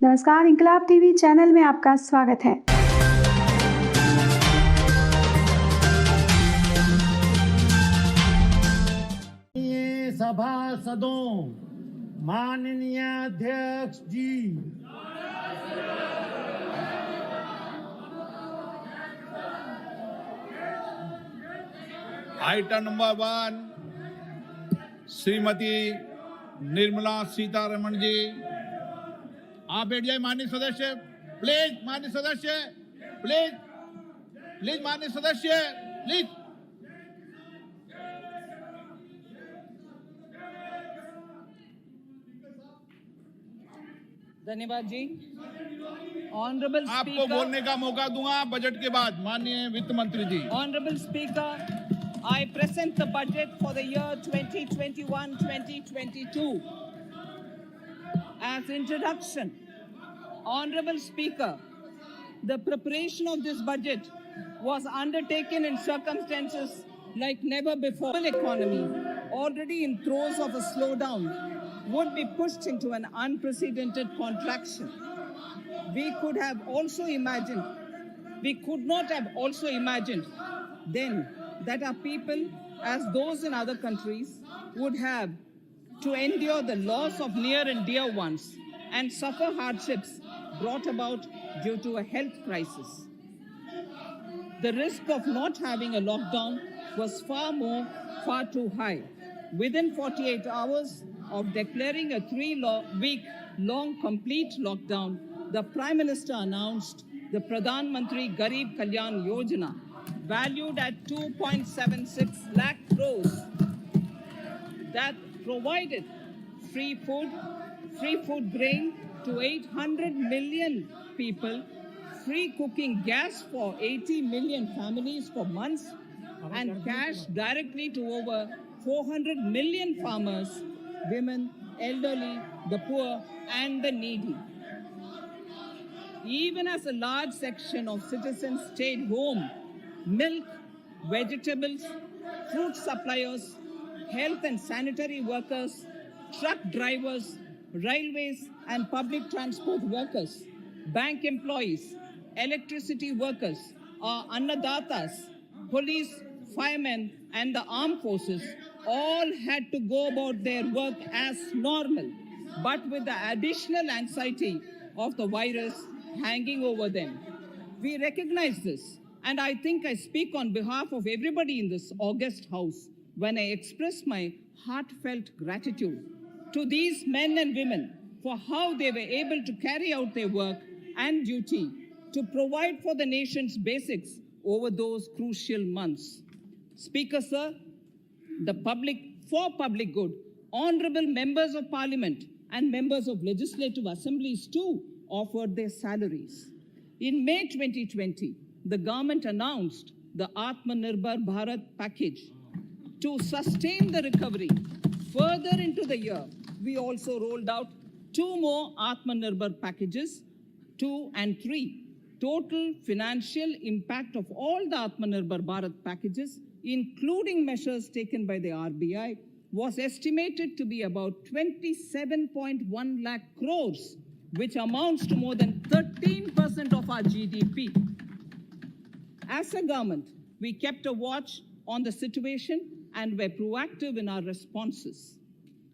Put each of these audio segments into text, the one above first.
नमस्कार, इंकलाब TV channel में आपका स्वागत है। सभासदों, माननीय अध्यक्ष जी, आइटम नंबर 1 श्रीमती निर्मला सीतारमण जी, आप बैठ जाए। माननीय सदस्य प्लीज, माननीय सदस्य प्लीज, प्लीज माननीय सदस्य प्लीज। धन्यवाद जी। ऑनरेबल आपको बोलने का मौका दूंगा बजट के बाद। माननीय वित्त मंत्री जी। Honourable speaker, I present the budget for the year 2021-2022. As introduction, Honorable Speaker, the preparation of this budget was undertaken in circumstances like never before. The economy, already in throes of a slowdown, would be pushed into an unprecedented contraction. We could not have also imagined then that our people, as those in other countries, would have to endure the loss of near and dear ones and suffer hardships brought about due to a health crisis. The risk of not having a lockdown was far too high. Within 48 hours of declaring a 3-week-long complete lockdown, the Prime Minister announced the Pradhan Mantri Garib Kalyan Yojana, valued at 2.76 lakh crores, that provided free food grain to 800 million people, free cooking gas for 80 million families for months, and cash directly to over 400 million farmers, women, elderly, the poor, and the needy. Even as a large section of citizens stayed home, milk, vegetables, fruit suppliers, health and sanitary workers, truck drivers, railways and public transport workers, bank employees, electricity workers, our annadatas, police, firemen, and the armed forces all had to go about their work as normal, but with the additional anxiety of the virus hanging over them. We recognize this, and I think I speak on behalf of everybody in this august house when I express my heartfelt gratitude to these men and women for how they were able to carry out their work and duty to provide for the nation's basics over those crucial months. Speaker, sir, for public good, honorable members of parliament and members of legislative assemblies too offered their salaries. In May 2020, the government announced the Atmanirbhar Bharat package. To sustain the recovery further into the year, we also rolled out 2 more Atmanirbhar packages, 2 and 3. Total financial impact of all the Atmanirbhar Bharat packages, including measures taken by the RBI, was estimated to be about 27.1 lakh crores, which amounts to more than 13% of our GDP. As a government, we kept a watch on the situation and were proactive in our responses.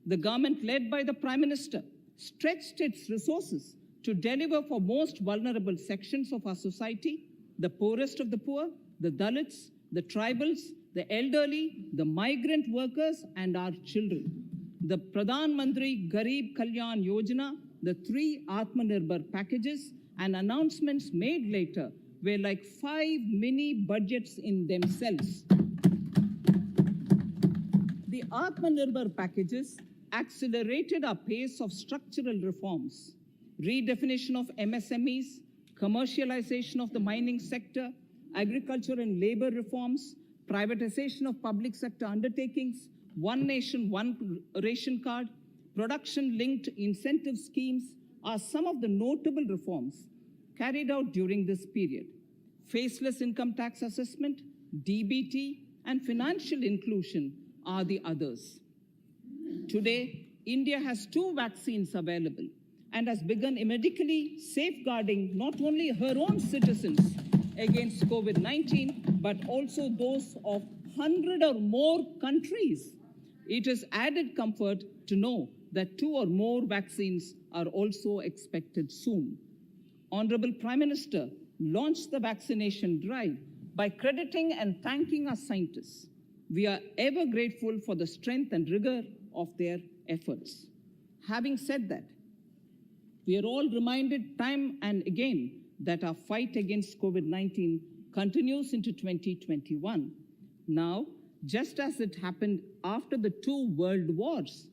The government, led by the Prime Minister, stretched its resources to deliver for most vulnerable sections of our society, the poorest of the poor, the Dalits, the tribals, the elderly, the migrant workers, and our children. The Pradhan Mantri Garib Kalyan Yojana, the 3 Atmanirbhar packages, and announcements made later were like 5 mini budgets in themselves. The Atmanirbhar packages accelerated our pace of structural reforms, redefinition of MSMEs, commercialization of the mining sector, agriculture and labor reforms, privatization of public sector undertakings, One Nation, One Ration Card, production-linked incentive schemes are some of the notable reforms carried out during this period. Faceless income tax assessment, DBT, and financial inclusion are the others. Today, India has 2 vaccines available, and has begun medically safeguarding not only her own citizens against COVID-19, but also those of 100 or more countries. It is added comfort to know that 2 or more vaccines are also expected soon. Honorable Prime Minister launched the vaccination drive by crediting and thanking our scientists. We are ever grateful for the strength and rigor of their efforts. Having said that, we are all reminded time and again that our fight against COVID-19 continues into 2021. Now, just as it happened after the 2 world wars,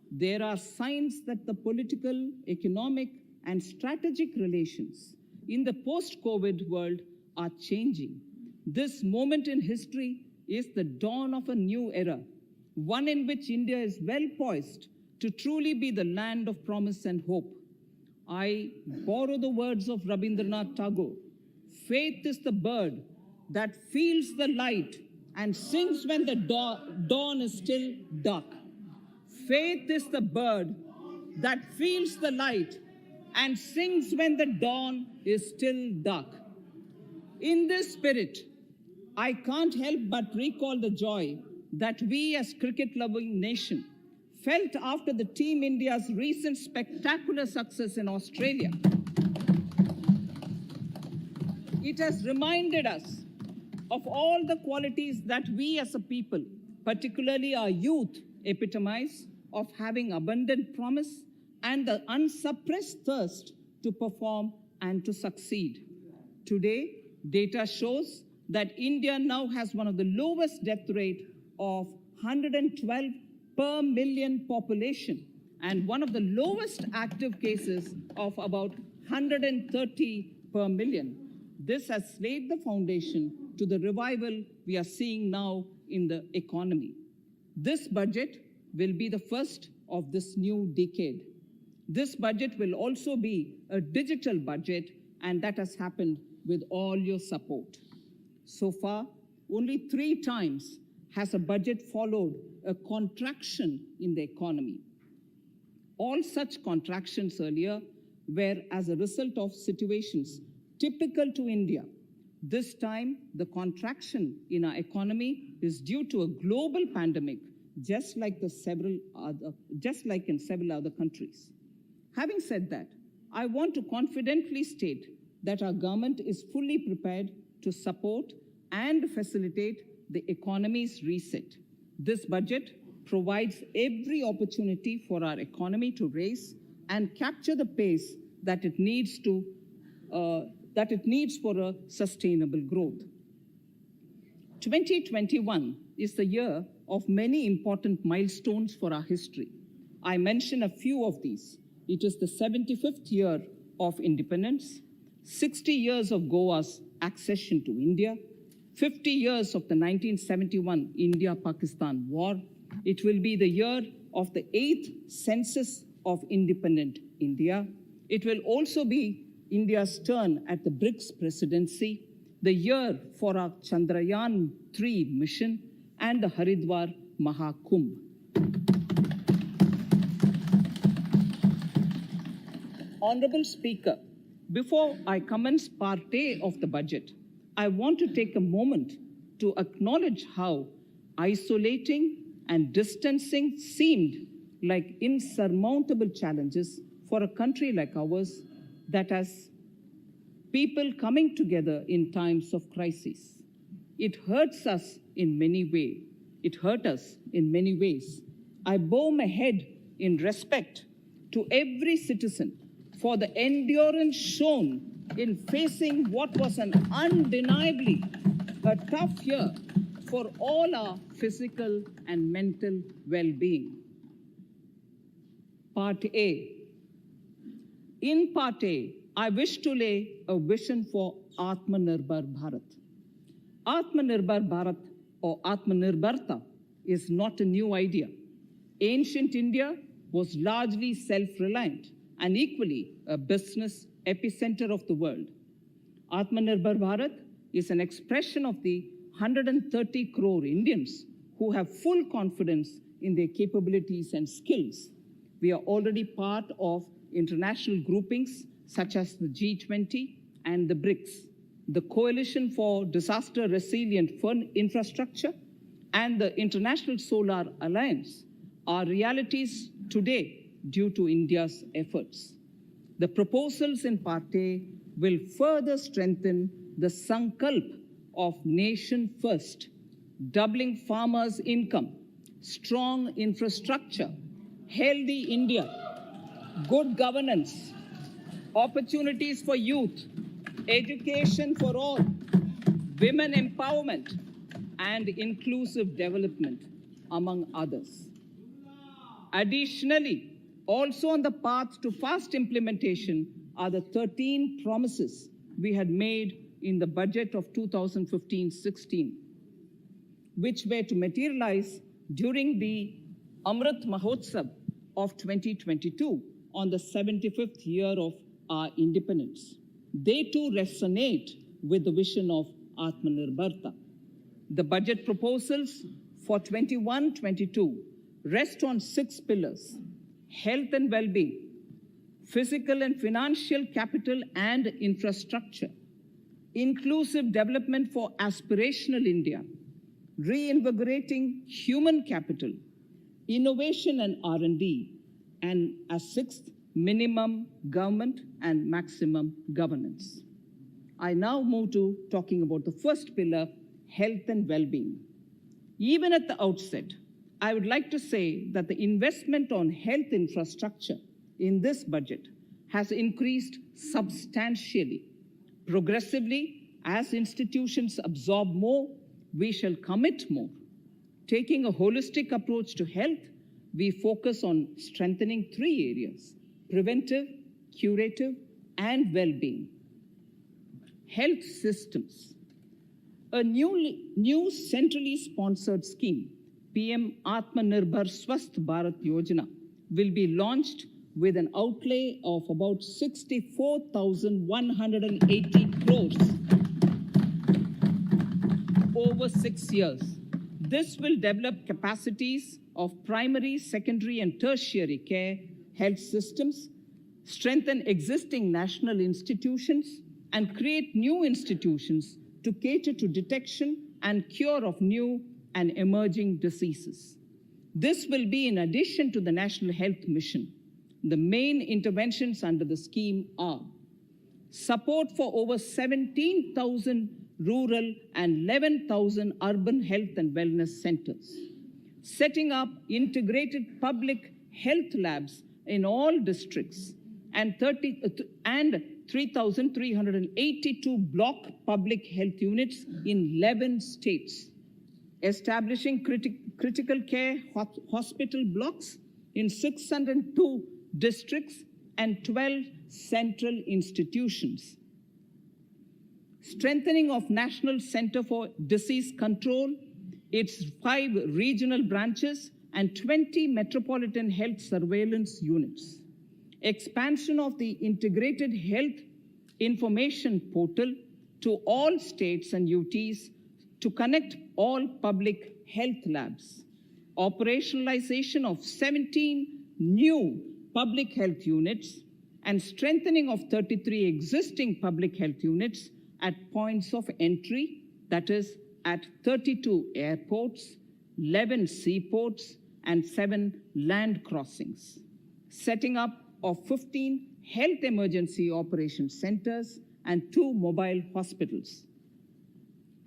there are signs that the political, economic, and strategic relations in the post-COVID world are changing. This moment in history is the dawn of a new era, one in which India is well poised to truly be the land of promise and hope. I borrow the words of Rabindranath Tagore. Faith is the bird that feels the light and sings when the dawn is still dark. Faith is the bird that feels the light and sings when the dawn is still dark. In this spirit, I can't help but recall the joy that we as cricket-loving nation felt after the Team India's recent spectacular success in Australia. It has reminded us of all the qualities that we as a people, particularly our youth, epitomize of having abundant promise and the unsuppressed thirst to perform and to succeed. Today, data shows that India now has one of the lowest death rate of 112 per million population and one of the lowest active cases of about 130 per million. This has laid the foundation to the revival we are seeing now in the economy. This budget will be the first of this new decade. This budget will also be a digital budget, and that has happened with all your support. So far, only 3 times has a budget followed a contraction in the economy. All such contractions earlier were as a result of situations typical to India. This time, the contraction in our economy is due to a global pandemic, just like in several other countries. Having said that, I want to confidently state that our government is fully prepared to support and facilitate the economy's reset. This budget provides every opportunity for our economy to raise and capture the pace that it needs for a sustainable growth. 2021 is the year of many important milestones for our history. I mention a few of these. It is the 75th year of independence, 60 years of Goa's accession to India, 50 years of the 1971 India-Pakistan War. It will be the year of the 8th census of independent India. It will also be India's turn at the BRICS presidency, the year for our Chandrayaan-3 mission, and the Haridwar Mahakumbh. Honorable Speaker, before I commence Part A of the budget, I want to take a moment to acknowledge how isolating and distancing seemed like insurmountable challenges for a country like ours that has people coming together in times of crisis. It hurts us in many ways. It hurt us in many ways. I bow my head in respect to every citizen for the endurance shown in facing what was an undeniably a tough year for all our physical and mental well-being. Part A. In Part A, I wish to lay a vision for Atmanirbhar Bharat. Atmanirbhar Bharat or Atmanirbharta is not a new idea. Ancient India was largely self-reliant and equally a business epicenter of the world. Atmanirbhar Bharat is an expression of the 130 crore Indians who have full confidence in their capabilities and skills. We are already part of international groupings such as the G20 and the BRICS, the Coalition for Disaster Resilient Infrastructure, and the International Solar Alliance are realities today due to India's efforts. The proposals in Part A will further strengthen the Sankalp of Nation First, doubling farmers' income, strong infrastructure, healthy India, good governance, opportunities for youth, education for all, women empowerment, and inclusive development, among others. Additionally, also on the path to fast implementation are the 13 promises we had made in the budget of 2015-16, which were to materialize during the Amrit Mahotsav of 2022 on the 75th year of our independence. They too resonate with the vision of Atmanirbharta. The budget proposals for 21-22 rest on 6 pillars: health and well-being, physical and financial capital and infrastructure, inclusive development for aspirational India, reinvigorating human capital, innovation and R&D, and as 6th, minimum government and maximum governance. I now move to talking about the first pillar, health and well-being. Even at the outset, I would like to say that the investment on health infrastructure in this budget has increased substantially. Progressively, as institutions absorb more, we shall commit more. Taking a holistic approach to health, we focus on strengthening 3 areas: preventive, curative, and well-being. Health systems. A new centrally sponsored scheme, PM Atmanirbhar Swasth Bharat Yojana, will be launched with an outlay of about 64,180 crores over 6 years. This will develop capacities of primary, secondary, and tertiary care health systems, strengthen existing national institutions, and create new institutions to cater to detection and cure of new and emerging diseases. This will be in addition to the National Health Mission. The main interventions under the scheme are support for over 17,000 rural and 11,000 urban health and wellness centers, setting up integrated public health labs in all districts, and 3,382 block public health units in 11 states, establishing critical care hospital blocks in 602 districts and 12 central institutions, strengthening of National Center for Disease Control, its 5 regional branches and 20 metropolitan health surveillance units, expansion of the integrated health information portal to all states and UTs to connect all public health labs, operationalization of 17 new public health units, and strengthening of 33 existing public health units at points of entry, that is, at 32 airports, 11 seaports, and 7 land crossings, setting up of 15 health emergency operation centers and 2 mobile hospitals,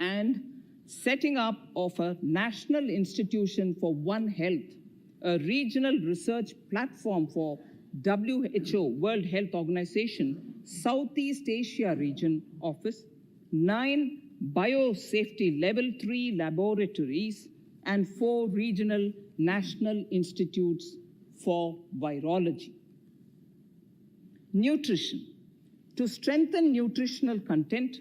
and setting up of a National Institution for One Health, a regional research platform for WHO, World Health Organization, Southeast Asia Region Office, 9 biosafety level 3 laboratories, and 4 regional national institutes for virology. Nutrition. To strengthen nutritional content,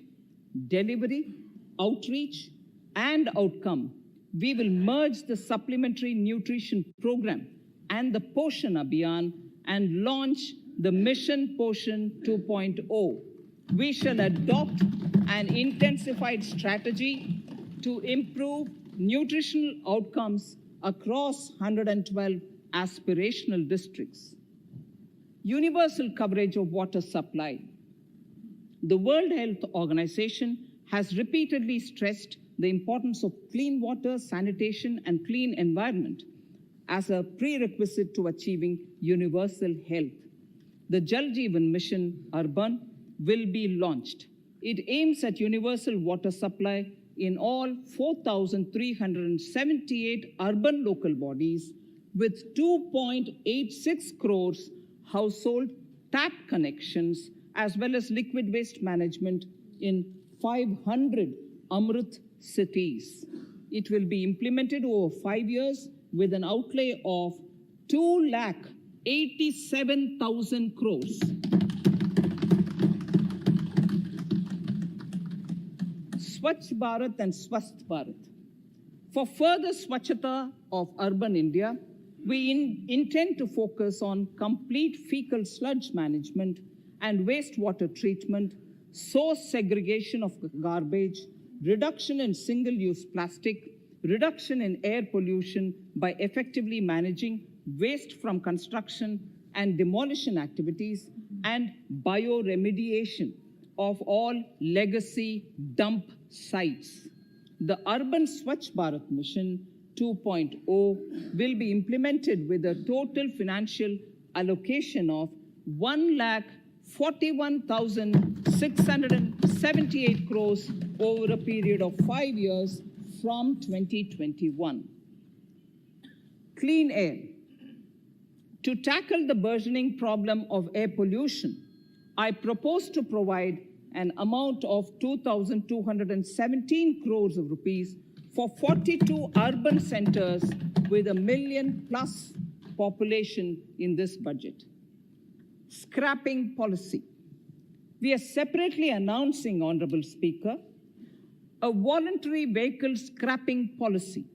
delivery, outreach, and outcome, we will merge the supplementary nutrition program and the Poshan Abhiyan and launch the Mission Poshan 2.0. We shall adopt an intensified strategy to improve nutritional outcomes across 112 aspirational districts. universal coverage of water supply. The World Health Organization has repeatedly stressed the importance of clean water, sanitation, and clean environment as a prerequisite to achieving universal health. The Jal Jeevan Mission Urban will be launched. It aims at universal water supply in all 4,378 urban local bodies with 2.86 crores household tap connections, as well as liquid waste management in 500 Amrit cities. It will be implemented over 5 years with an outlay of 2,87,000 crores. Swachh Bharat and Swasth Bharat. For further Swachhata of urban India, we intend to focus on complete fecal sludge management and wastewater treatment, source segregation of garbage, reduction in single-use plastic, reduction in air pollution by effectively managing waste from construction and demolition activities, and bioremediation of all legacy dump sites. The Urban Swachh Bharat Mission 2.0 will be implemented with a total financial allocation of 1,41,678 crores over a period of 5 years from 2021. Clean air. To tackle the burgeoning problem of air pollution, I propose to provide an amount of 2,217 crores of rupees for 42 urban centers with 1 million plus population in this budget. Scrapping policy. We are separately announcing, Honorable Speaker, a voluntary vehicle scrapping policy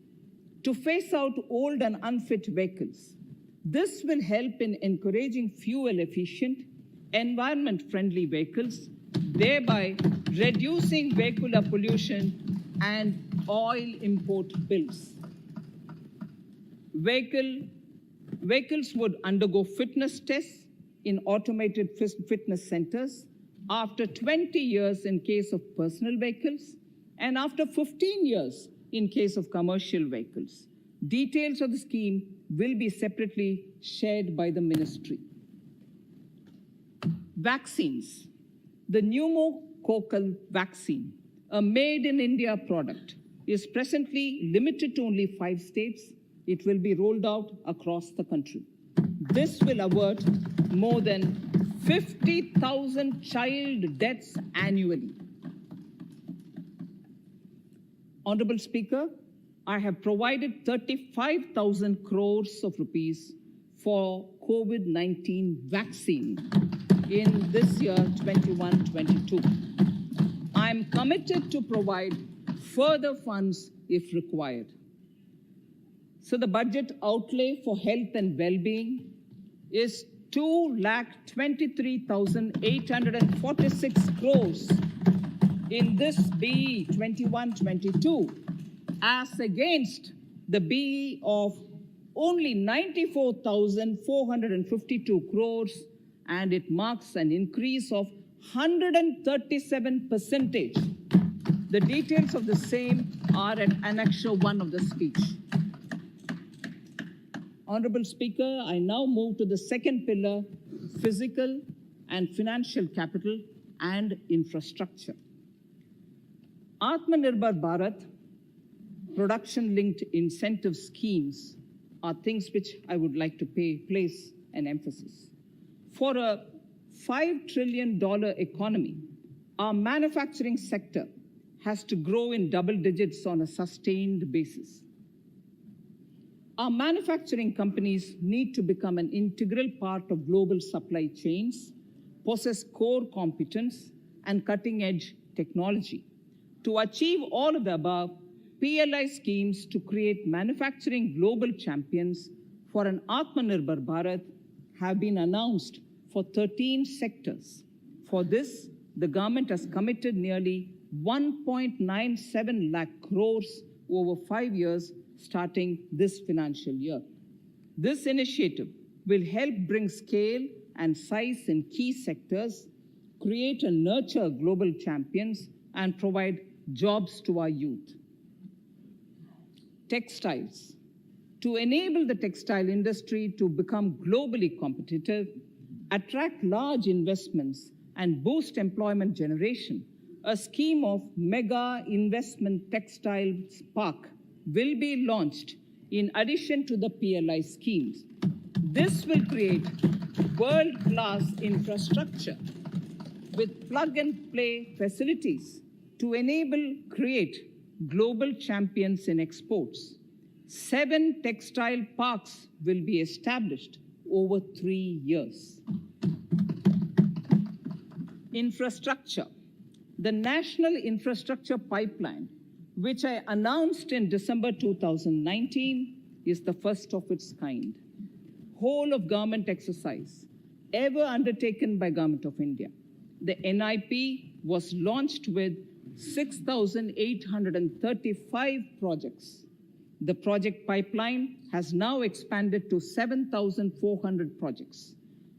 to phase out old and unfit vehicles. This will help in encouraging fuel-efficient, environment-friendly vehicles, thereby reducing vehicular pollution and oil import bills. Vehicles would undergo fitness tests in automated fitness centers after 20 years in case of personal vehicles and after 15 years in case of commercial vehicles. Details of the scheme will be separately shared by the ministry. Vaccines. The pneumococcal vaccine, a made-in-India product, is presently limited to only 5 states. It will be rolled out across the country. This will avert more than 50,000 child deaths annually. Honorable Speaker, I have provided 35,000 crores of rupees for COVID-19 vaccine in this year, 21-22. I am committed to provide further funds if required. So the budget outlay for health and well-being is 2,23,846 crores in this BE 21-22, as against the BE of only 94,452 crores, and it marks an increase of 137%. The details of the same are at Annexure 1 of the speech. Honorable Speaker, I now move to the second pillar, physical and financial capital and infrastructure. Atmanirbhar Bharat, production-linked incentive schemes are things which I would like to place an emphasis. For a $5 trillion economy, our manufacturing sector has to grow in double digits on a sustained basis. Our manufacturing companies need to become an integral part of global supply chains, possess core competence, and cutting-edge technology. To achieve all of the above, PLI schemes to create manufacturing global champions for an Atmanirbhar Bharat have been announced for 13 sectors. For this, the government has committed nearly 1.97 lakh crores over 5 years starting this financial year. This initiative will help bring scale and size in key sectors, create and nurture global champions, and provide jobs to our youth. Textiles. To enable the textile industry to become globally competitive, attract large investments, and boost employment generation, a scheme of mega investment textiles park will be launched in addition to the PLI schemes. This will create world-class infrastructure with plug-and-play facilities to create global champions in exports. 7 textile parks will be established over 3 years. Infrastructure. The National Infrastructure Pipeline, which I announced in December 2019, is the first of its kind. Whole of government exercise ever undertaken by Government of India. The NIP was launched with 6,835 projects. The project pipeline has now expanded to 7,400 projects.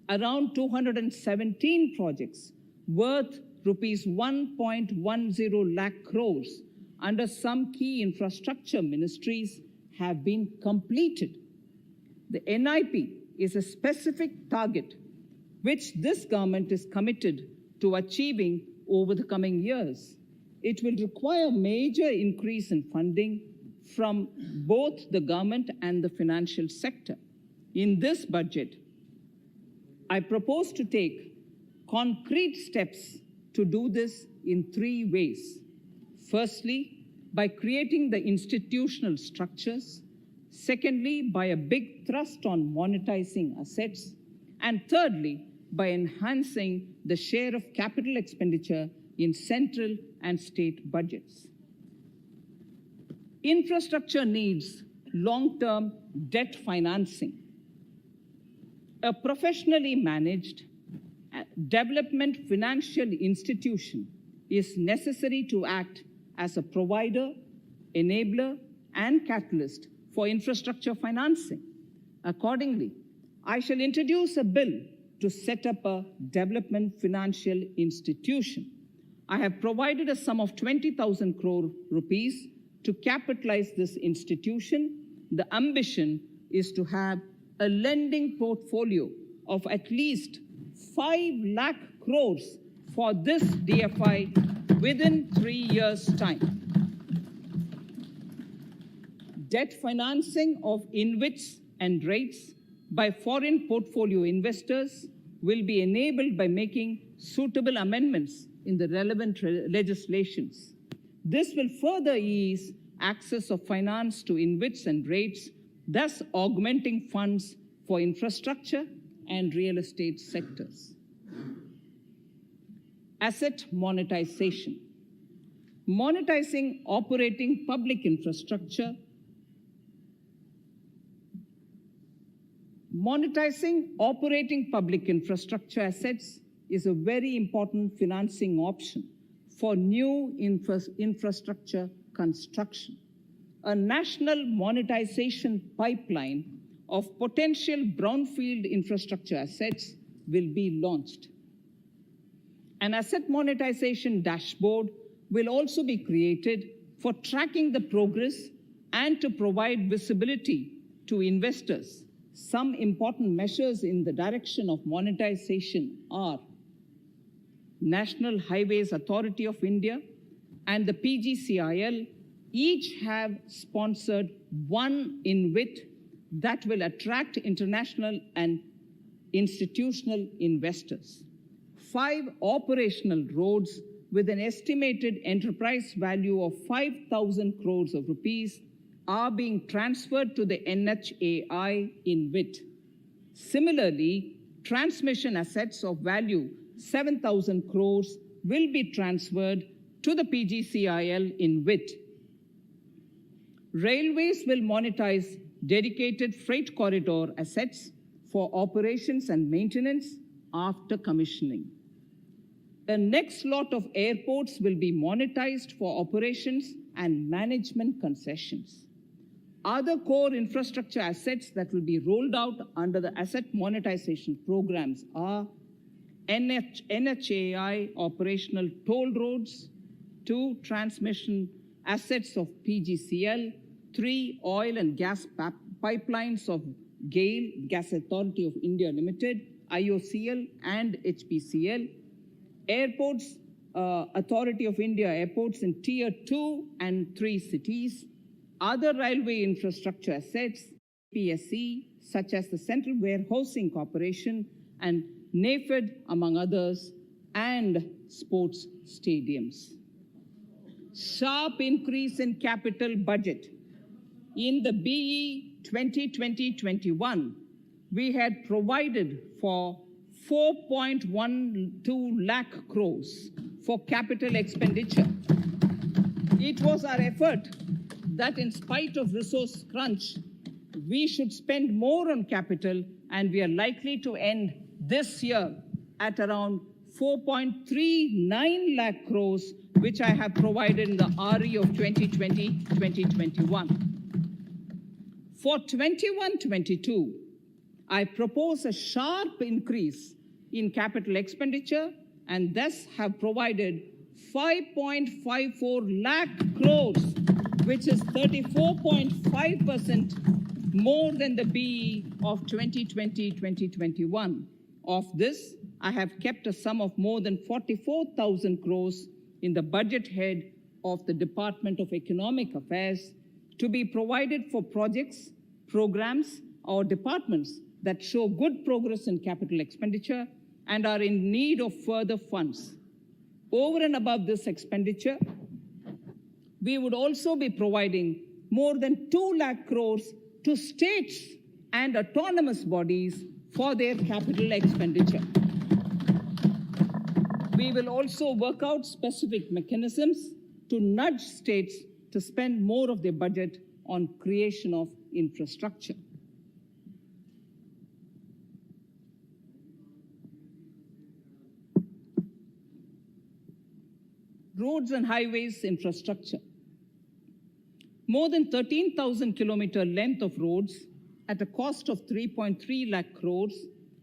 Around 217 projects worth rupees 1.10 lakh crores under some key infrastructure ministries have been completed. The NIP is a specific target which this government is committed to achieving over the coming years. It will require major increase in funding from both the government and the financial sector. In this budget, I propose to take concrete steps to do this in 3 ways. Firstly, by creating the institutional structures. Secondly, by a big thrust on monetizing assets. And thirdly, by enhancing the share of capital expenditure in central and state budgets. Infrastructure needs long-term debt financing. A professionally managed development financial institution is necessary to act as a provider, enabler, and catalyst for infrastructure financing. Accordingly, I shall introduce a bill to set up a development financial institution. I have provided a sum of 20,000 crore rupees to capitalize this institution. The ambition is to have a lending portfolio of at least 5 lakh crores for this DFI within 3 years' time. Debt financing of InvITs and rates by foreign portfolio investors will be enabled by making suitable amendments in the relevant legislations. This will further ease access of finance to InvITs and rates, thus augmenting funds for infrastructure and real estate sectors. Asset monetization. Monetizing operating public infrastructure. Monetizing operating public infrastructure assets is a very important financing option for new infrastructure construction. A national monetization pipeline of potential brownfield infrastructure assets will be launched. An asset monetization dashboard will also be created for tracking the progress and to provide visibility to investors. Some important measures in the direction of monetization are National Highways Authority of India and the PGCIL each have sponsored one InvIT that will attract international and institutional investors. 5 operational roads with an estimated enterprise value of 5,000 crores of rupees are being transferred to the NHAI InvIT. Similarly, transmission assets of value 7,000 crores will be transferred to the PGCIL InvIT. Railways will monetize dedicated freight corridor assets for operations and maintenance after commissioning. The next lot of airports will be monetized for operations and management concessions. Other core infrastructure assets that will be rolled out under the asset monetization programs are NHAI operational toll roads, 2 transmission assets of PGCL, 3 oil and gas pipelines of GAIL, Gas Authority of India Limited, IOCL and HPCL, airports, Authority of India airports in Tier 2 and 3 cities, other railway infrastructure assets, PSE, such as the Central Warehousing Corporation and NAFED, among others, and sports stadiums. Sharp increase in capital budget. In the BE 2020-21, we had provided for 4.12 lakh crores for capital expenditure. It was our effort that in spite of resource crunch, we should spend more on capital, and we are likely to end this year at around 4.39 lakh crores, which I have provided in the RE of 2020-2021. For 21-22, I propose a sharp increase in capital expenditure and thus have provided 5.54 lakh crores, which is 34.5% more than the BE of 2020-2021. Of this, I have kept a sum of more than 44,000 crores in the budget head of the Department of Economic Affairs to be provided for projects, programs, or departments that show good progress in capital expenditure and are in need of further funds. Over and above this expenditure, we would also be providing more than 2 lakh crores to states and autonomous bodies for their capital expenditure. We will also work out specific mechanisms to nudge states to spend more of their budget on creation of infrastructure. Roads and highways infrastructure. More than 13,000 kilometer length of roads at a cost of 3.3 lakh crores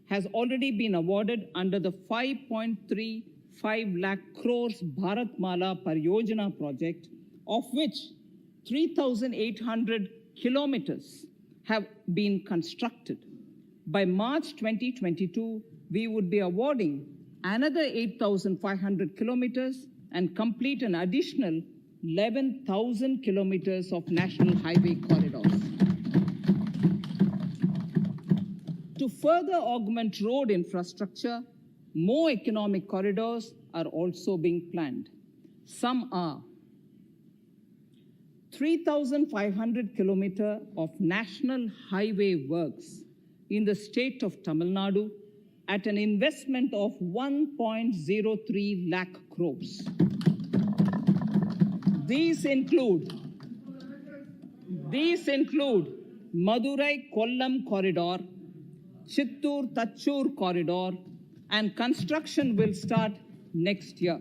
has already been awarded under the 5.35 lakh crores Bharatmala Pariyojana project, of which 3,800 kilometers have been constructed. By March 2022, we would be awarding another 8,500 kilometers and complete an additional 11,000 kilometers of national highway corridors. To further augment road infrastructure, more economic corridors are also being planned. Some are 3,500 kilometers of national highway works in the state of Tamil Nadu at an investment of 1.03 lakh crores. These include Madurai-Kollam corridor, Chittoor-Tachur corridor, and construction will start next year.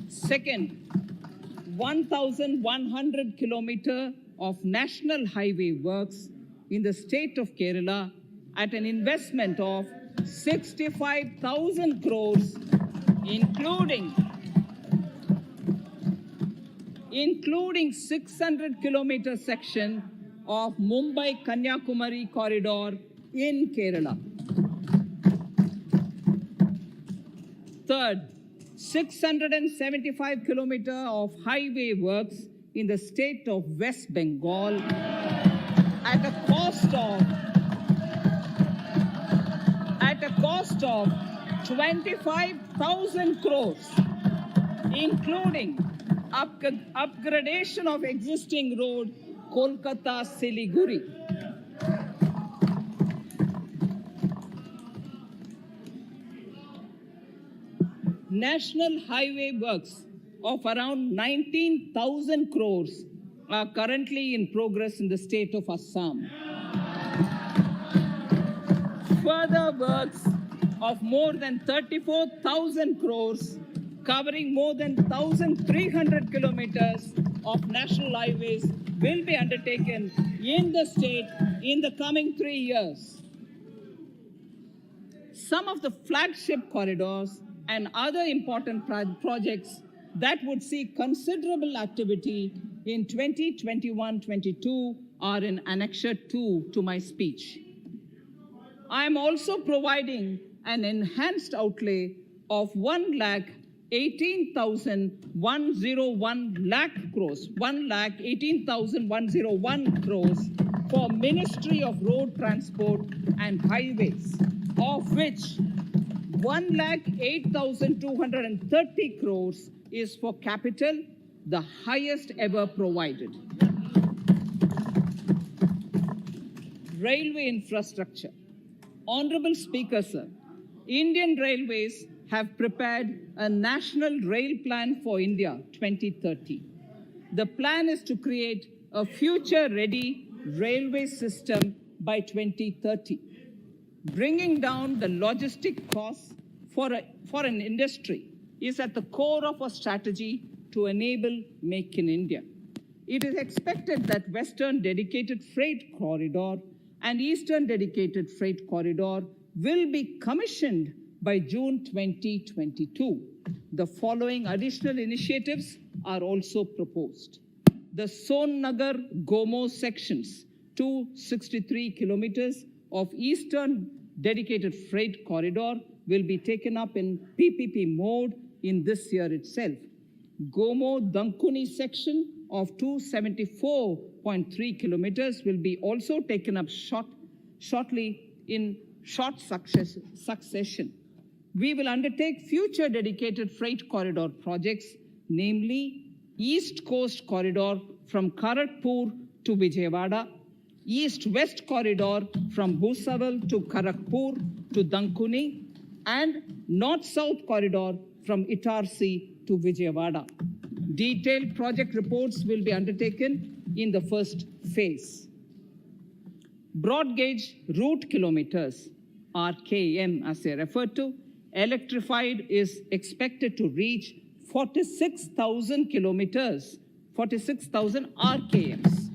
Second, 1,100 kilometers of national highway works in the state of Kerala at an investment of 65,000 crores, including 600 kilometer section of Mumbai-Kanyakumari corridor in Kerala. Third, 675 kilometers of highway works in the state of West Bengal at a cost of 25,000 crores, including upgradation of existing road Kolkata-Siliguri. National highway works of around 19,000 crores are currently in progress in the state of Assam. Further works of more than 34,000 crores covering more than 1,300 kilometers of national highways will be undertaken in the state in the coming 3 years. Some of the flagship corridors and other important projects that would see considerable activity in 2021-22 are in Annexure 2 to my speech. I am also providing an enhanced outlay of 1,18,101 crores, 1,18,101 crores for Ministry of Road Transport and Highways, of which 1,08,230 crores is for capital, the highest ever provided. Railway infrastructure. Honorable Speaker, sir, Indian Railways have prepared a National Rail Plan for India 2030. The plan is to create a future-ready railway system by 2030, bringing down the logistic costs for an industry is at the core of our strategy to enable Make in India. It is expected that Western Dedicated Freight Corridor and Eastern Dedicated Freight Corridor will be commissioned by June 2022. The following additional initiatives are also proposed. The Son-Nagar-Gomo sections, 263 kilometers of Eastern Dedicated Freight Corridor will be taken up in PPP mode in this year itself. Gomo-Dankuni section of 274.3 kilometers will be also taken up shortly in short succession. We will undertake future dedicated freight corridor projects, namely East Coast Corridor from Kharagpur to Vijayawada, East-West Corridor from Bhusaval to Kharagpur to Dankuni, and North-South Corridor from Itarsi to Vijayawada. Detailed project reports will be undertaken in the first phase. Broad gauge route kilometers, RKM as they refer to, electrified is expected to reach 46,000 kilometers, 46,000 RKMs.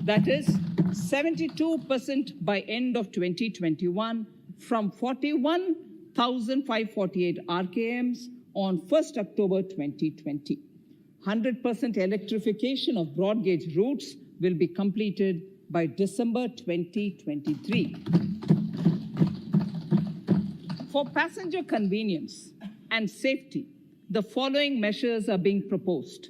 That is 72% by end of 2021 from 41,548 RKMs on 1st October 2020. 100% electrification of broad gauge routes will be completed by December 2023. For passenger convenience and safety, the following measures are being proposed.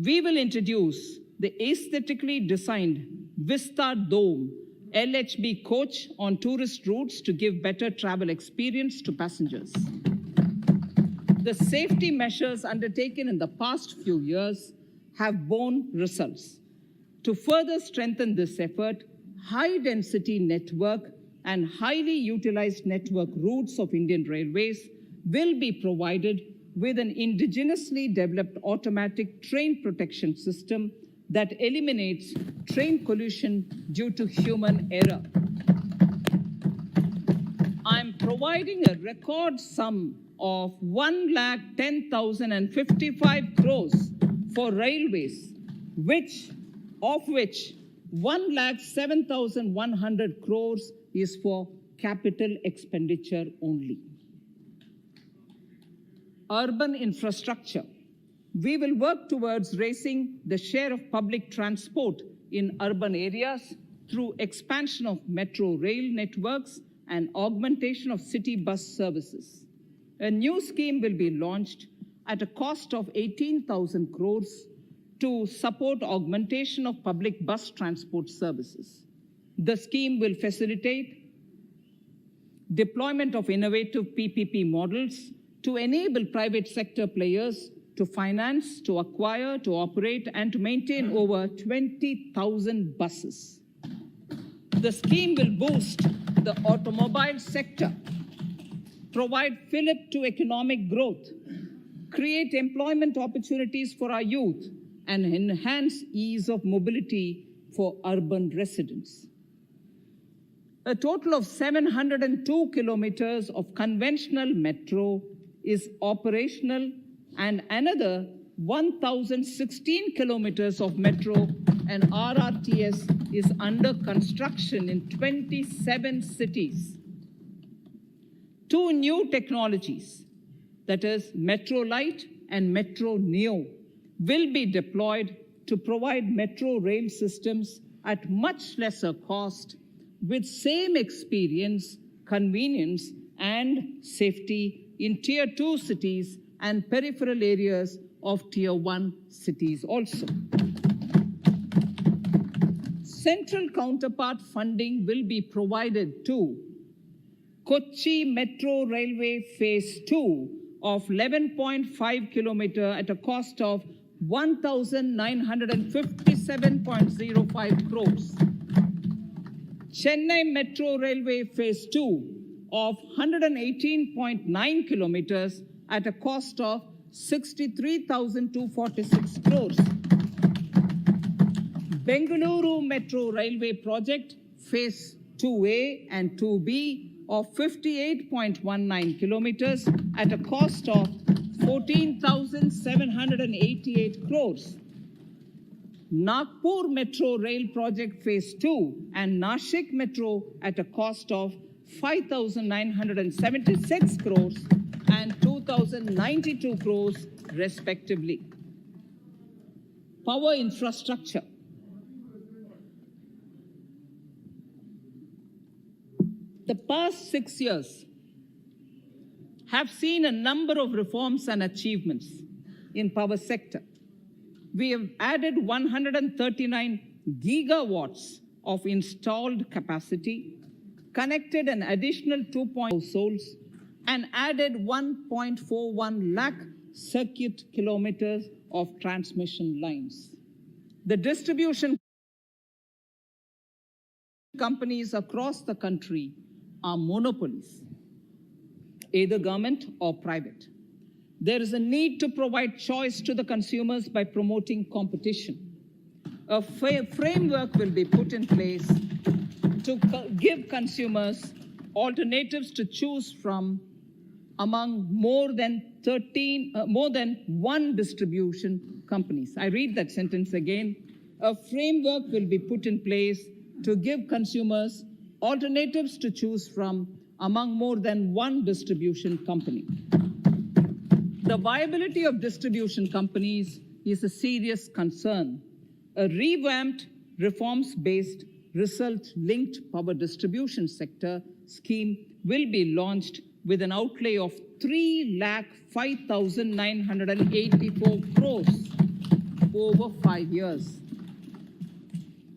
We will introduce the aesthetically designed Vista Dome LHB coach on tourist routes to give better travel experience to passengers. The safety measures undertaken in the past few years have borne results. To further strengthen this effort, high-density network and highly utilized network routes of Indian Railways will be provided with an indigenously developed automatic train protection system that eliminates train collision due to human error. I'm providing a record sum of 1,10,055 crores for railways, of which 1,07,100 crores is for capital expenditure only. Urban infrastructure. We will work towards raising the share of public transport in urban areas through expansion of metro rail networks and augmentation of city bus services. A new scheme will be launched at a cost of 18,000 crores to support augmentation of public bus transport services. The scheme will facilitate deployment of innovative PPP models to enable private sector players to finance, to acquire, to operate, and to maintain over 20,000 buses. The scheme will boost the automobile sector, provide fillip to economic growth, create employment opportunities for our youth, and enhance ease of mobility for urban residents. A total of 702 kilometers of conventional metro is operational, and another 1,016 kilometers of metro and RRTS is under construction in 27 cities. 2 new technologies, that is Metro Light and Metro Neo, will be deployed to provide metro rail systems at much lesser cost with same experience, convenience, and safety in Tier 2 cities and peripheral areas of Tier 1 cities also. Central counterpart funding will be provided to Kochi Metro Railway Phase 2 of 11.5 kilometer at a cost of 1,957.05 crores. Chennai Metro Railway Phase 2 of 118.9 kilometers at a cost of 63,246 crores. Bengaluru Metro Railway Project Phase 2A and 2B of 58.19 kilometers at a cost of 14,788 crores. Nagpur Metro Rail Project Phase 2 and Nashik Metro at a cost of 5,976 crores and 2,092 crores respectively. Power infrastructure. The past 6 years have seen a number of reforms and achievements in power sector. We have added 139 gigawatts of installed capacity, connected an additional 2.0 households, and added 1.41 lakh circuit kilometers of transmission lines. The distribution companies across the country are monopolies, either government or private. There is a need to provide choice to the consumers by promoting competition. A framework will be put in place to give consumers alternatives to choose from among more than one distribution companies. I read that sentence again. A framework will be put in place to give consumers alternatives to choose from among more than one distribution company. The viability of distribution companies is a serious concern. A revamped, reforms-based, result-linked power distribution sector scheme will be launched with an outlay of 3,05,984 crores over 5 years.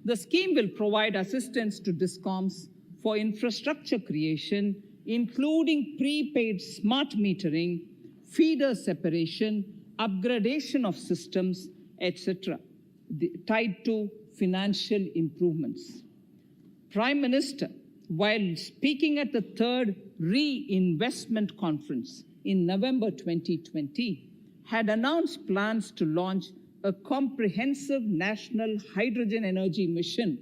The scheme will provide assistance to DISCOMs for infrastructure creation, including prepaid smart metering, feeder separation, upgradation of systems, etc., tied to financial improvements. Prime Minister, while speaking at the 3rd Reinvestment Conference in November 2020, had announced plans to launch a comprehensive national hydrogen energy mission.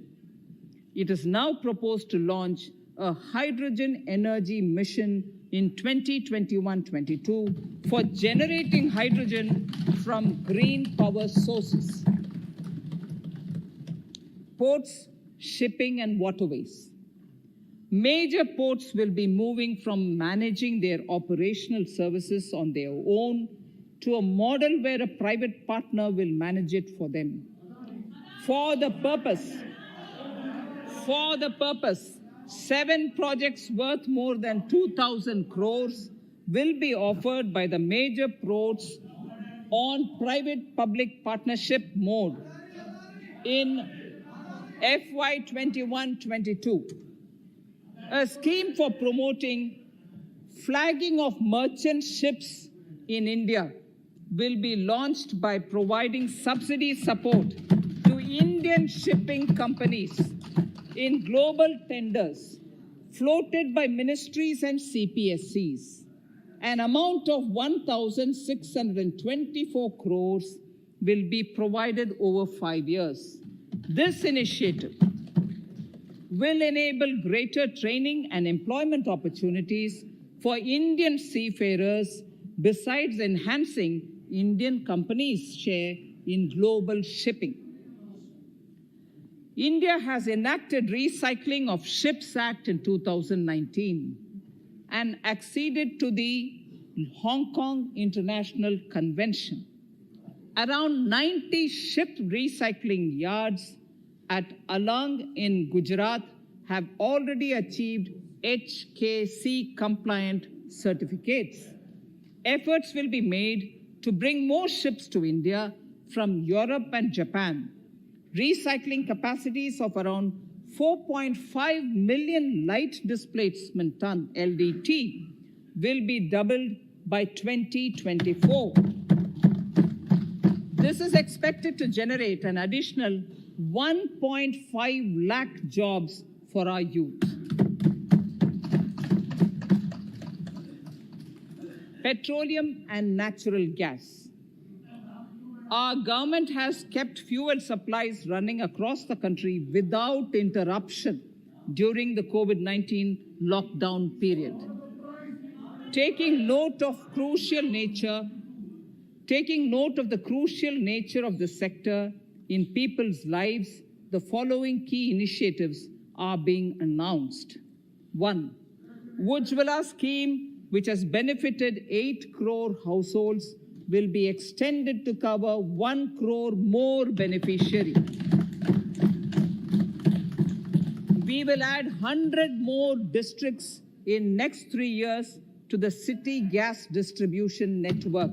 It is now proposed to launch a hydrogen energy mission in 2021-22 for generating hydrogen from green power sources. Ports, shipping, and waterways. Major ports will be moving from managing their operational services on their own to a model where a private partner will manage it for them. For the purpose, 7 projects worth more than 2,000 crores will be offered by the major ports on private-public partnership mode in FY 21-22. A scheme for promoting flagging of merchant ships in India will be launched by providing subsidy support to Indian shipping companies in global tenders floated by ministries and CPSCs. An amount of 1,624 crores will be provided over 5 years. This initiative will enable greater training and employment opportunities for Indian seafarers, besides enhancing Indian companies' share in global shipping. India has enacted Recycling of Ships Act in 2019 and acceded to the Hong Kong International Convention. Around 90 ship recycling yards at Alang in Gujarat have already achieved HKC compliant certificates. Efforts will be made to bring more ships to India from Europe and Japan. Recycling capacities of around 4.5 million light displacement ton LDT will be doubled by 2024. This is expected to generate an additional 1.5 lakh jobs for our youth. Petroleum and natural gas. Our government has kept fuel supplies running across the country without interruption during the COVID-19 lockdown period. Taking note of the crucial nature of the sector in people's lives, the following key initiatives are being announced. 1. Ujjwala scheme, which has benefited 8 crore households, will be extended to cover 1 crore more beneficiaries. We will add 100 more districts in next 3 years to the city gas distribution network.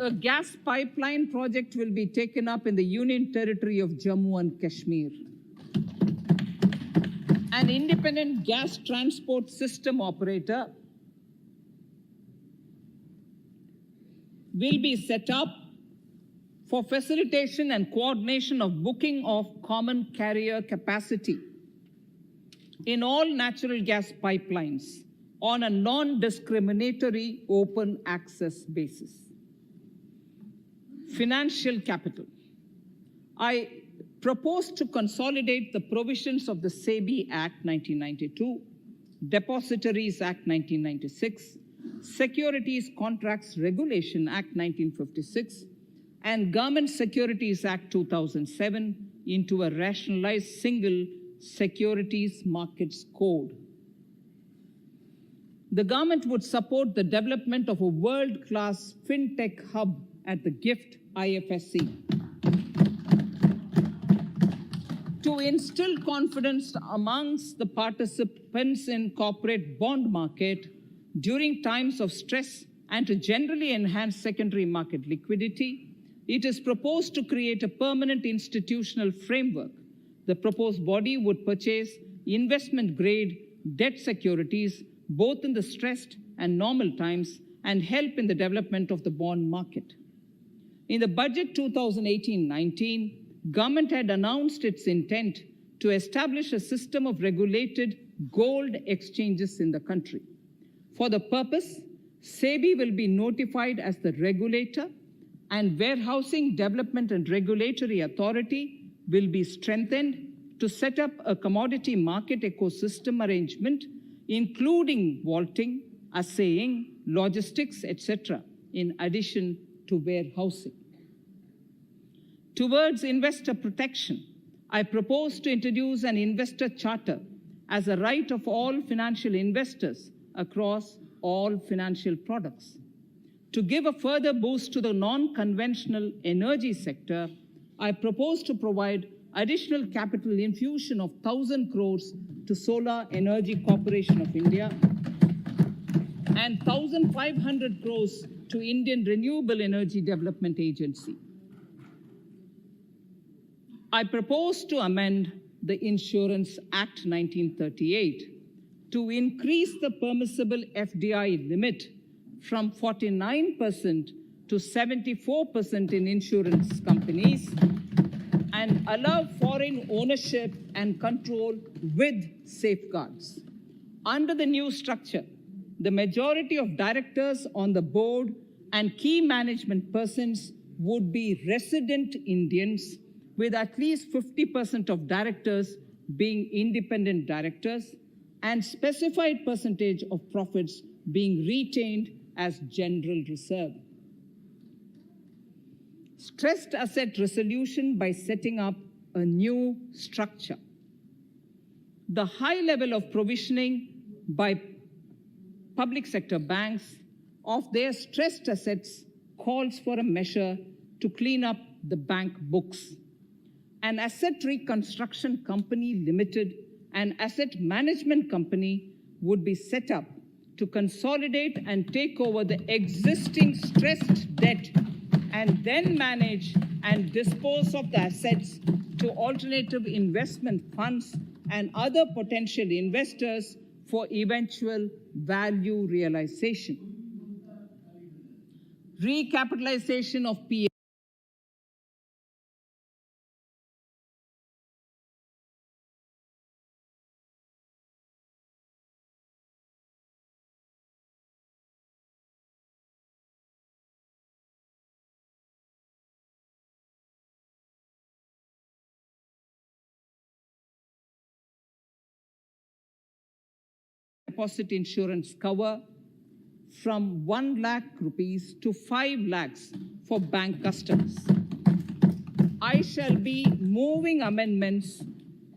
A gas pipeline project will be taken up in the Union Territory of Jammu and Kashmir. An independent gas transport system operator will be set up for facilitation and coordination of booking of common carrier capacity in all natural gas pipelines on a non-discriminatory open access basis. Financial capital. I propose to consolidate the provisions of the SEBI Act 1992, Depositories Act 1996, Securities Contracts Regulation Act 1956, and Government Securities Act 2007 into a rationalized single Securities Markets Code. The government would support the development of a world-class fintech hub at the GIFT IFSC. To instill confidence amongst the participants in corporate bond market during times of stress and to generally enhance secondary market liquidity, it is proposed to create a permanent institutional framework. The proposed body would purchase investment-grade debt securities both in the stressed and normal times and help in the development of the bond market. In the budget 2018-19, government had announced its intent to establish a system of regulated gold exchanges in the country. For the purpose, SEBI will be notified as the regulator, and Warehousing Development and Regulatory Authority will be strengthened to set up a commodity market ecosystem arrangement, including vaulting, assaying, logistics, etc., in addition to warehousing. Towards investor protection, I propose to introduce an investor charter as a right of all financial investors across all financial products. To give a further boost to the non-conventional energy sector, I propose to provide additional capital infusion of 1,000 crores to Solar Energy Corporation of India and 1,500 crores to Indian Renewable Energy Development Agency. I propose to amend the Insurance Act 1938 to increase the permissible FDI limit from 49% to 74% in insurance companies and allow foreign ownership and control with safeguards. Under the new structure, the majority of directors on the board and key management persons would be resident Indians, with at least 50% of directors being independent directors and specified percentage of profits being retained as general reserve. Stressed asset resolution by setting up a new structure. The high level of provisioning by public sector banks of their stressed assets calls for a measure to clean up the bank books. An asset reconstruction company limited, an asset management company would be set up to consolidate and take over the existing stressed debt and then manage and dispose of the assets to alternative investment funds and other potential investors for eventual value realization. Recapitalization of PA. Deposit insurance cover from 1 lakh rupees to 5 lakhs for bank customers. I shall be moving amendments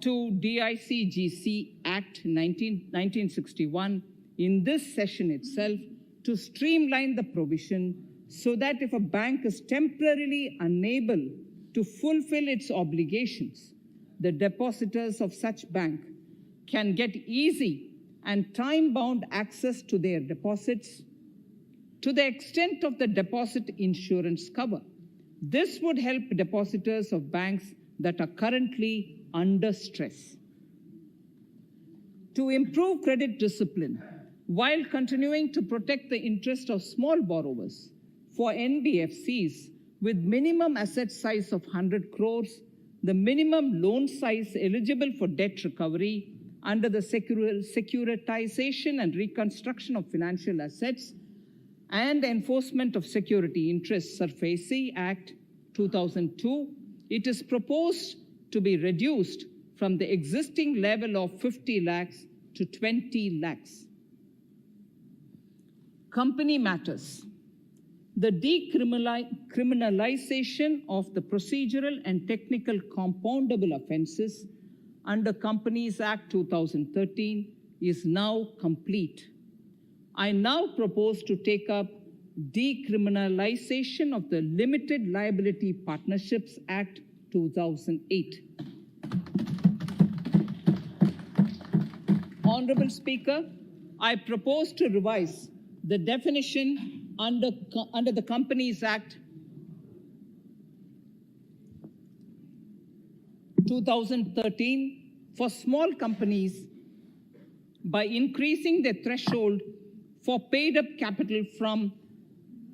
to DICGC Act 1961 in this session itself to streamline the provision so that if a bank is temporarily unable to fulfill its obligations, the depositors of such bank can get easy and time-bound access to their deposits to the extent of the deposit insurance cover. This would help depositors of banks that are currently under stress. To improve credit discipline while continuing to protect the interest of small borrowers for NBFCs with minimum asset size of 100 crores, the minimum loan size eligible for debt recovery under the securitization and reconstruction of financial assets and enforcement of security interests SARFAESI Act 2002, it is proposed to be reduced from the existing level of 50 lakhs to 20 lakhs. Company matters. The decriminalization of the procedural and technical compoundable offenses under Companies Act 2013 is now complete. I now propose to take up decriminalization of the Limited Liability Partnerships Act 2008. Honorable Speaker, I propose to revise the definition under the Companies Act 2013 for small companies by increasing the threshold for paid up capital from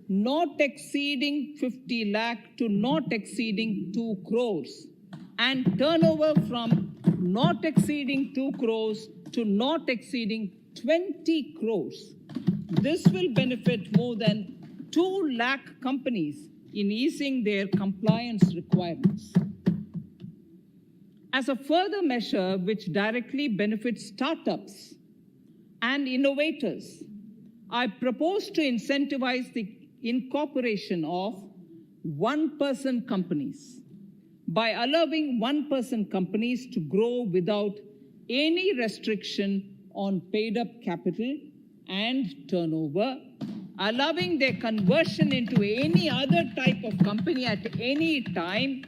not exceeding 50 lakh to not exceeding 2 crores and turnover from not exceeding 2 crores to not exceeding 20 crores. This will benefit more than 2 lakh companies in easing their compliance requirements. As a further measure which directly benefits startups and innovators, I propose to incentivize the incorporation of one-person companies by allowing one-person companies to grow without any restriction on paid-up capital and turnover, allowing their conversion into any other type of company at any time,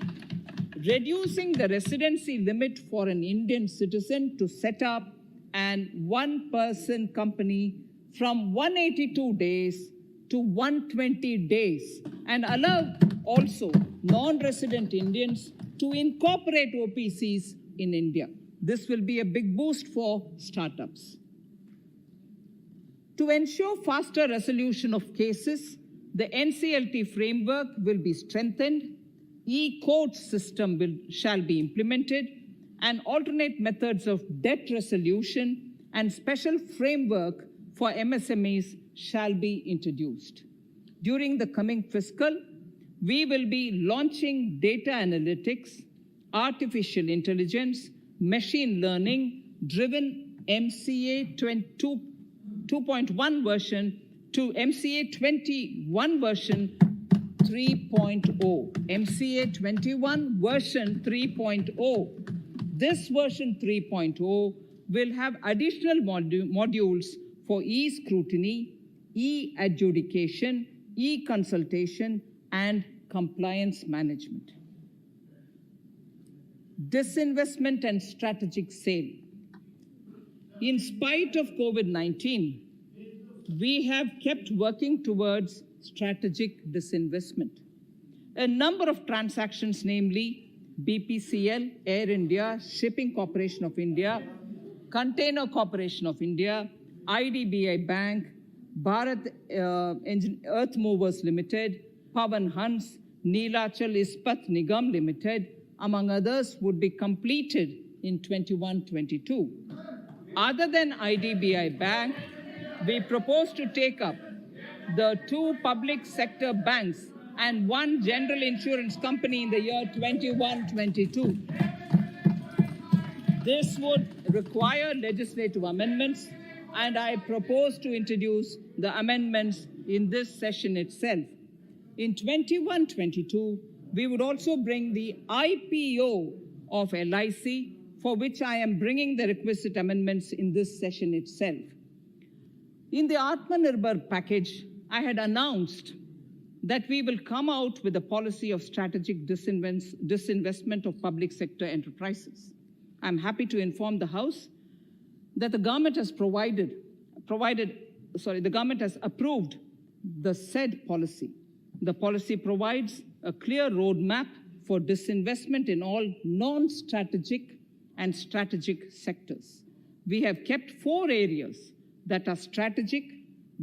reducing the residency limit for an Indian citizen to set up an one-person company from 182 days to 120 days, and allow also non-resident Indians to incorporate OPCs in India. This will be a big boost for startups. To ensure faster resolution of cases, the NCLT framework will be strengthened, e-court system shall be implemented, and alternate methods of debt resolution and special framework for MSMEs shall be introduced. During the coming fiscal, we will be launching data analytics, artificial intelligence, machine learning driven MCA 2.1 version to MCA 21 version 3.0. MCA 21 version 3.0. This version 3.0 will have additional modules for e-scrutiny, e-adjudication, e-consultation, and compliance management. Disinvestment and strategic sale. In spite of COVID-19, we have kept working towards strategic disinvestment. A number of transactions, namely BPCL, Air India, Shipping Corporation of India, Container Corporation of India, IDBI Bank, Bharat Earth Movers Limited, Pawan Hans, Neelachal Ispat Nigam Limited, among others, would be completed in 21-22. Other than IDBI Bank, we propose to take up the 2 public sector banks and 1 general insurance company in the year 21-22. This would require legislative amendments, and I propose to introduce the amendments in this session itself. In 21-22, we would also bring the IPO of LIC, for which I am bringing the requisite amendments in this session itself. In the Atmanirbhar package, I had announced that we will come out with a policy of strategic disinvestment of public sector enterprises. I'm happy to inform the House that the government has the government has approved the said policy. The policy provides a clear roadmap for disinvestment in all non-strategic and strategic sectors. We have kept 4 areas that are strategic,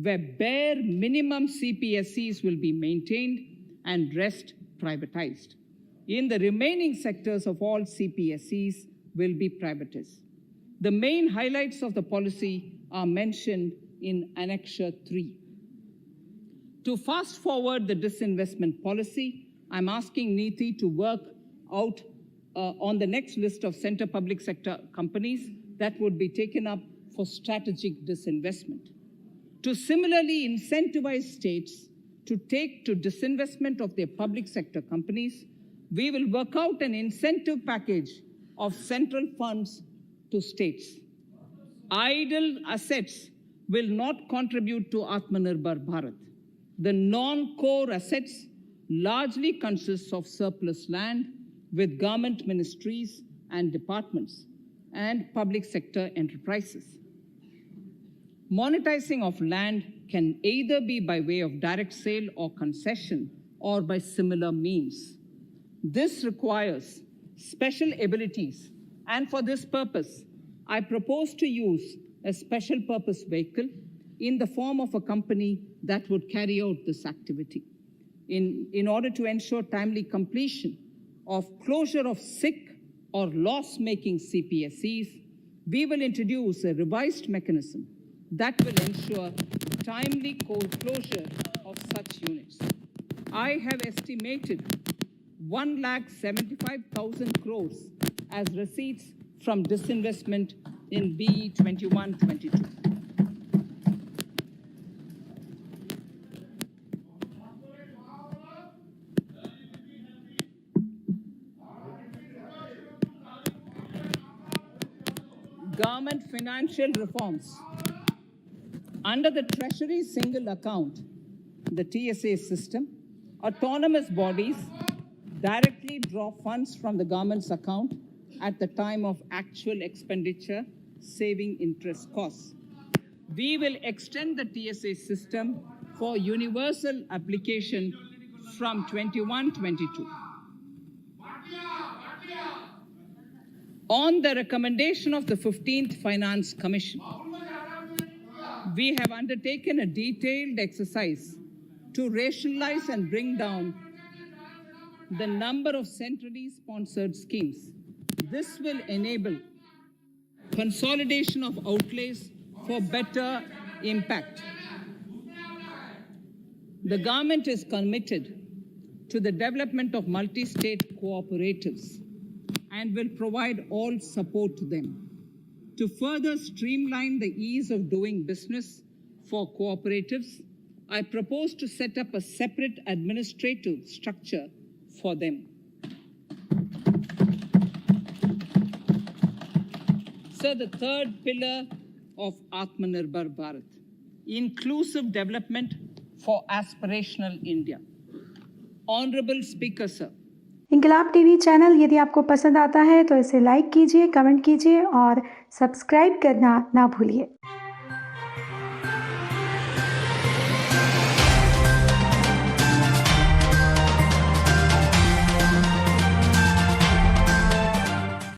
where bare minimum CPSEs will be maintained and rest privatized. In the remaining sectors of all CPSEs will be privatized. The main highlights of the policy are mentioned in Annexure 3. To fast forward the disinvestment policy, I'm asking NITI to work out on the next list of center public sector companies that would be taken up for strategic disinvestment. To similarly incentivize states to take to disinvestment of their public sector companies, we will work out an incentive package of central funds to states. Idle assets will not contribute to Atmanirbhar Bharat. The non-core assets largely consist of surplus land with government ministries and departments and public sector enterprises. Monetizing of land can either be by way of direct sale or concession, or by similar means. This requires special abilities, and for this purpose, I propose to use a special purpose vehicle in the form of a company that would carry out this activity. In order to ensure timely completion of closure of sick or loss-making CPSEs, we will introduce a revised mechanism that will ensure timely closure of such units. I have estimated 1,75,000 crores as receipts from disinvestment in BE 21-22. Government financial reforms. Under the Treasury Single Account, the TSA system, autonomous bodies directly draw funds from the government's account at the time of actual expenditure, saving interest costs. We will extend the TSA system for universal application from 21-22. On the recommendation of the 15th Finance Commission, we have undertaken a detailed exercise to rationalize and bring down the number of centrally sponsored schemes. This will enable consolidation of outlays for better impact. The government is committed to the development of multi-state cooperatives and will provide all support to them. To further streamline the ease of doing business for cooperatives, I propose to set up a separate administrative structure for them. So the third pillar of Atmanirbhar Bharat, inclusive development for aspirational India. Honorable Speaker, sir. Inquilab TV channel यदि आपको पसंद आता है तो इसे like कीजिए, comment कीजिए और सब्सक्राइब करना ना भूलिए।